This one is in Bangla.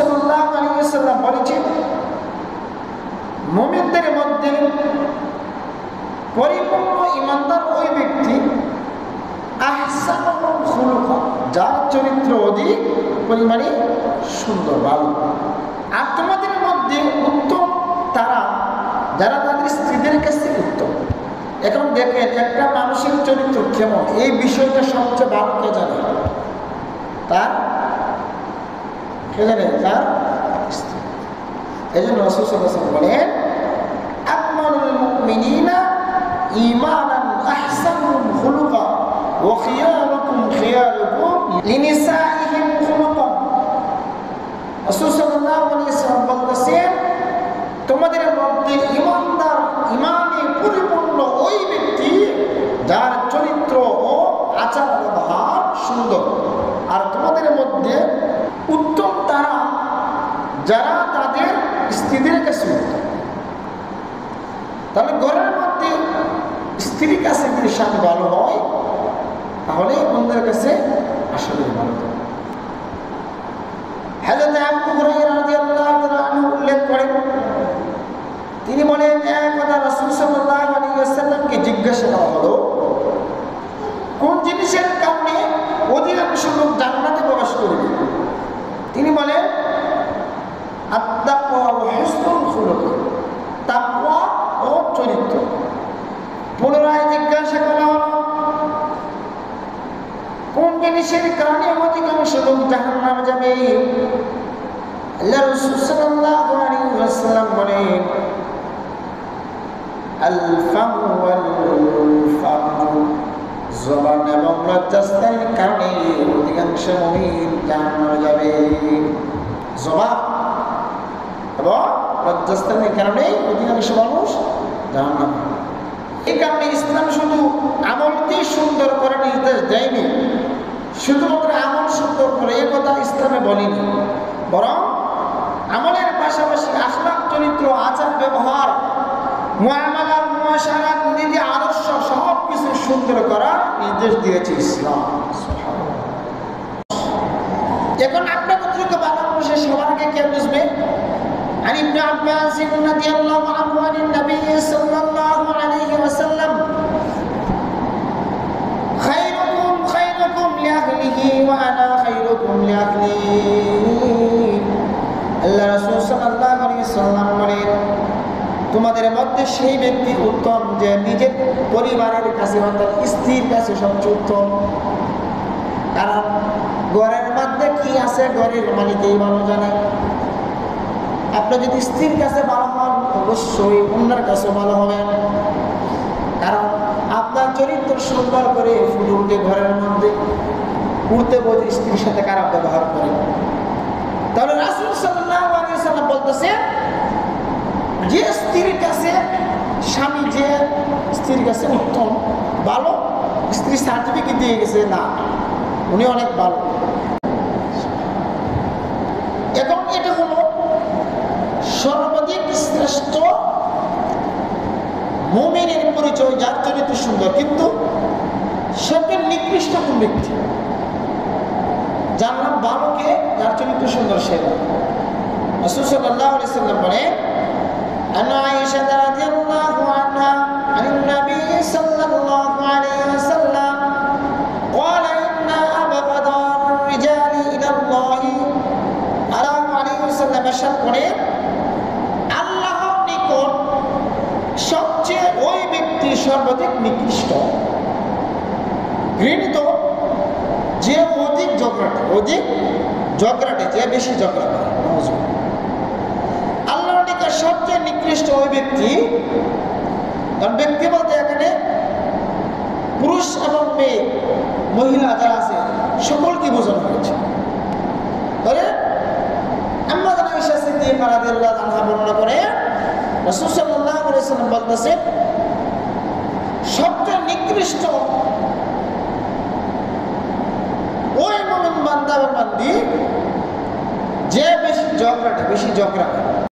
সাল্লাল্লাহু আলাইহি ওয়াসাল্লাম বলেছেন, মুমিনদের মধ্যে পরিপূর্ণ ঈমানদার ওই ব্যক্তি আহসানুহুম খুলুকা, যার চরিত্র অধিক পরিমাণে সুন্দর ভালো। আর তোমাদের মধ্যে উত্তম তারা যারা তাদের স্ত্রীদের কাছে উত্তম। এখন দেখেন একটা মানুষের চরিত্র কেমন, এই বিষয়টা সবচেয়ে ভালো কে জানে? তার কে জানে? তার স্ত্রী। এই জন্য রাসূল সাল্লাল্লাহু আলাইহি ওয়াসাল্লাম বলেন, আকমালুল মুমিনিনা ঈমানান আহসানুহুম খুলুকা ওয়া খিয়ারুকুম খিয়ারুকুম লিনিসাইহিম খুলুকান। রাসূল সাল্লাল্লাহু আলাইহি ওয়াসাল্লাম বলেছেন, তোমাদের মধ্যে ঈমানদার, ঈমানে পরিপূর্ণ ওই ব্যক্তি যার চরিত্র ও আচার ব্যবহার সুন্দর। আর তোমাদের মধ্যে উত্তম তারা যারা তাদের স্ত্রীদের কাছে উত্তম। তাহলে ঘরের মধ্যে স্ত্রীর কাছে যদি স্বামী ভালো হয়, তাহলে অন্যের কাছে আসলে ভালো হয়। হযরত আবু হুরায়রা রাদিয়াল্লাহু তাআলা আনহু উল্লেখ করেন, তিনি বলেন, একদা রাসূল সাল্লাল্লাহু আলাইহি ওয়াসাল্লামকে জিজ্ঞাসা করা হলো, কোন জিনিসের কারণে অধিকাংশ লোক জান্নাতে প্রবেশ করবে? তিনি বলেন, আত-তাকওয়া ওয়া হুসনুল খুলুক, তাকওয়া ও চরিত্র। পুনরায় জিজ্ঞাসা করা হলো, কোন জিনিসের কারণে অধিকাংশ লোক জাহান্নামে যাবে? আল্লাহর রাসূল সাল্লাল্লাহু আলাইহি ওয়াসাল্লাম বলেন, আল ফামু ওয়াল ফারজ, জবান এবং লজ্জাস্থানের কারণে অধিকাংশ মুমিন জাহান্নামে যাবে। জবান এবং লজ্জাস্থানের কারণে অধিকাংশ মানুষ জাহান্নামে। এই কারণে ইসলাম শুধু আমলকে সুন্দর করে নির্দেশ দেয়নি, শুধুমাত্র আমল সুন্দর করে এ কথা ইসলামে বলেনি, বরং আমলের পাশাপাশি আখলাক, চরিত্র, আচার ব্যবহার, মুআমালাত, মুআশারাত, নীতি আদর্শ সব কিছু সুন্দর করার নির্দেশ দিয়েছে ইসলাম। এখন আপনার কতটুকু ভালো মানুষের সবার আগে কে বুঝবে? عن ابن عباس رضي الله عنه عن النبي صلى الله عليه وسلم خيركم خيركم لأهله وأنا خيركم لأهلي। আল্লাহ রাসূল সাল্লাল্লাহু আলাইহি ওয়াসাল্লাম বলেন, তোমাদের মধ্যে সেই ব্যক্তি উত্তম যে নিজের পরিবারের কাছে অর্থাৎ স্ত্রীর কাছে সবচেয়ে উত্তম। কারণ ঘরের মধ্যে কি আছে ঘরের মালিকই ভালো জানে। আপনি যদি স্ত্রীর কাছে ভালো হন, অবশ্যই অন্যের কাছে ভালো হবেন। কারণ আপনার চরিত্র সুন্দর করে ফুটে উঠে ঘরের মধ্যে উঠতে বসে স্ত্রীর সাথে খারাপ ব্যবহার করে। তাহলে রাসূল সাল্লাল্লাহু আলাইহি ওয়াসাল্লাম বলতেছে, যে স্ত্রীর কাছে স্বামী যে স্ত্রীর কাছে উত্তম ভালো, স্ত্রী সার্টিফিকেট দিয়ে গেছে না উনি অনেক ভালো। এখন এটা হলো সর্বাধিক শ্রেষ্ঠ মুমিনের পরিচয়, যার চরিত্র সুন্দর। কিন্তু সবচেয়ে নিকৃষ্ট কোন ব্যক্তি? যার নাম ভালোকে, যার চরিত্র সুন্দর সে না। রাসূল সাল্লাল্লাহু আলাইহি ওয়াসাল্লাম বলেন, আন আয়েশা রাদিয়াল্লাহু আনহা আন নবী সাল্লাল্লাহু আলাইহি ওয়াসাল্লাম قال إن أبغض الرجال إلى الله সাল্লাল্লাহু আলাইহি ওয়াসাল্লাম ইরশাদ করেন, আল্লাহর নিকট সবচেয়ে ওই ব্যক্তি সর্বাধিক নিকৃষ্ট, ঘৃণিত, যে অধিক ঝগড়াটে, যে বেশি ঝগড়া করে। আল্লাহর নিকট সবচেয়ে নিকৃষ্ট ওই ব্যক্তি, কারণ ব্যক্তি বলতে এখানে পুরুষ এবং মেয়ে, মহিলা যারা আছে সকলকে বোঝানো হয়েছে। তাহলে আম্মা আয়েশা সিদ্দিকা রাদিয়াল্লাহু আনহা বর্ণনা করে, রাসূল সাল্লাল্লাহু আলাইহি ওয়াসাল্লাম বলতেছেন, সবচেয়ে নিকৃষ্ট ওই মুমিন বান্দা বা বান্দি যে বেশি ঝগড়া